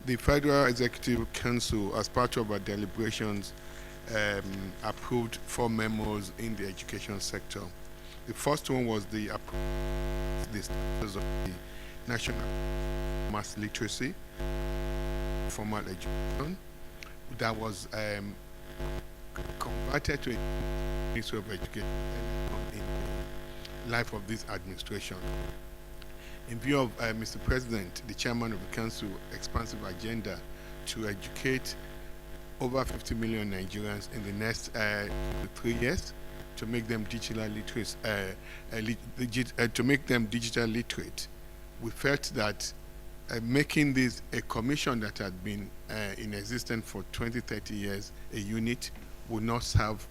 The Federal Executive Council, as part of our deliberations, approved 4 memos in the education sector. The first one was the status of the national mass literacy, formal education, that was converted to a Ministry of Education in the life of this administration. In view of Mr. President, the chairman of the council, expansive agenda to educate over 50 million Nigerians in the next 3 years, to make them digital literate, we felt that making this a commission that had been in existence for 20, 30 years, a unit, would not serve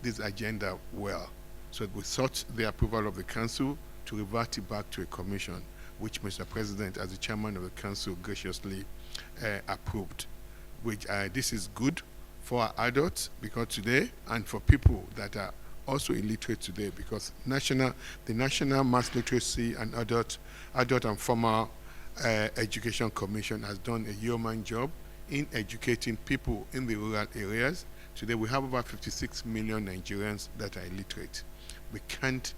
this agenda well. So we sought the approval of the council to revert it back to a commission, which Mr. President, as the chairman of the council, graciously approved. Which this is good for our adults, because today, and for people that are also illiterate today, because the National Mass Literacy and Adult and Formal Education Commission has done a yeoman job in educating people in the rural areas. Today we have about 56 million Nigerians that are illiterate. We can't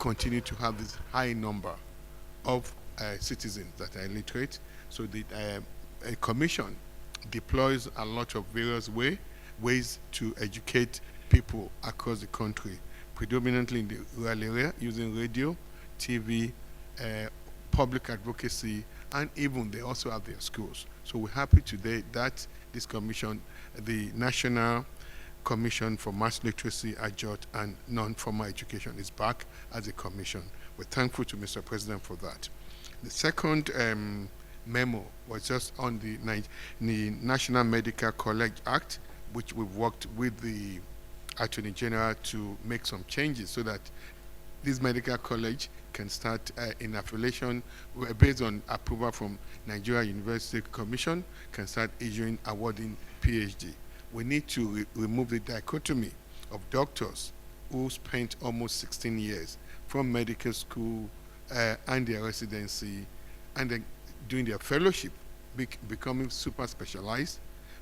continue to have this high number of citizens that are illiterate. So the a commission deploys a lot of various ways to educate people across the country, predominantly in the rural area, using radio, TV, public advocacy, and even they also have their schools. So we're happy today that this commission, the National Commission for Mass Literacy, Adult and Non-Formal Education, is back as a commission. We're thankful to Mr. President for that. The second memo was just on the National Medical College Act, which we've worked with the Attorney General to make some changes so that this medical college can start in affiliation based on approval from Nigeria University Commission, can start awarding PhD. We need to remove the dichotomy of doctors who spent almost 16 years from medical school and their residency, and then doing their fellowship, becoming super specialized.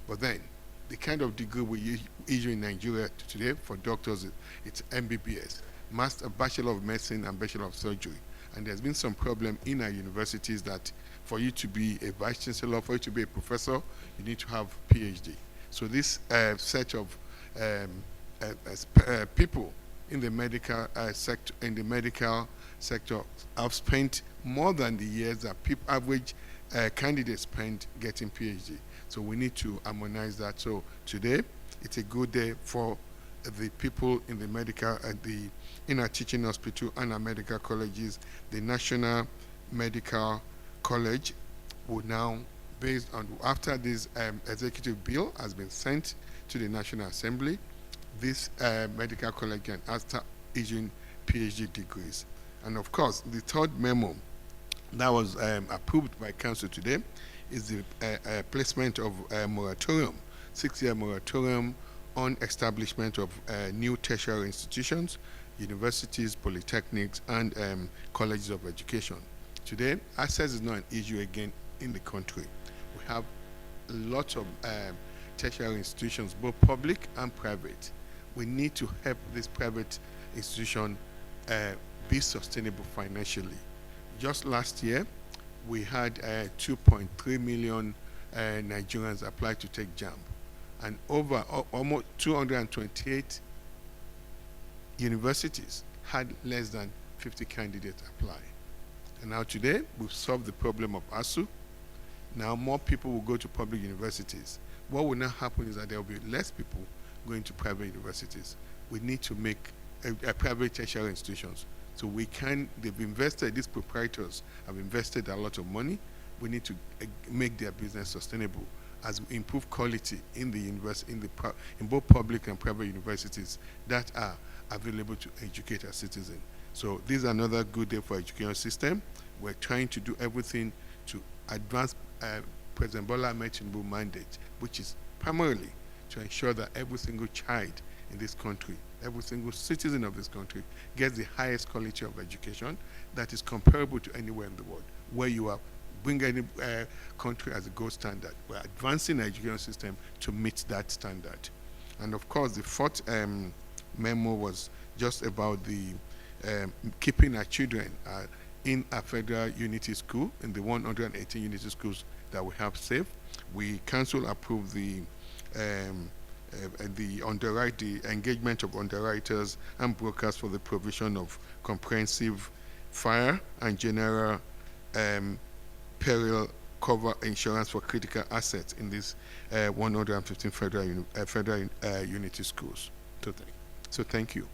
But then the kind of degree we issue in Nigeria today for doctors, it's MBBS, Master Bachelor of Medicine and Bachelor of Surgery. And there's been some problem in our universities that for you to be a vice chancellor, for you to be a professor, you need to have PhD. So this set of people in the medical sector have spent more than the years that average candidates spend getting PhD. So we need to harmonize that. So today, it's a good day for the people in the medical, in our teaching hospital and our medical colleges. The National Medical College will now, based on, after this executive bill has been sent to the National Assembly, this medical college can start issuing PhD degrees. And of course, the third memo that was approved by council today is the placement of a moratorium, 6-year moratorium on establishment of new tertiary institutions, universities, polytechnics, and colleges of education. Today, access is not an issue again in the country. We have lots of tertiary institutions, both public and private. We need to help this private institution be sustainable financially. Just last year, we had 2.3 million Nigerians apply to take JAMB, and over almost 228 universities had less than 50 candidates apply. And now today, we've solved the problem of ASU. Now more people will go to public universities. What will now happen is that there will be less people going to private universities. We need to make private tertiary institutions. So we can, they've invested, these proprietors have invested a lot of money. We need to make their business sustainable as we improve quality in the in both public and private universities that are available to educate our citizens. So this is another good day for education system. We're trying to do everything to advance President Bola Ahmed Tinubu mandate, which is primarily to ensure that every single child in this country, every single citizen of this country gets the highest quality of education that is comparable to anywhere in the world, where you have bring any country as a gold standard. We're advancing the education system to meet that standard. And of course, the fourth memo was just about the keeping our children in a federal unity school, in the 118 unity schools that we have saved. We council approved the engagement of underwriters and brokers for the provision of comprehensive fire and general peril cover insurance for critical assets in these 115 federal unity schools. So thank you.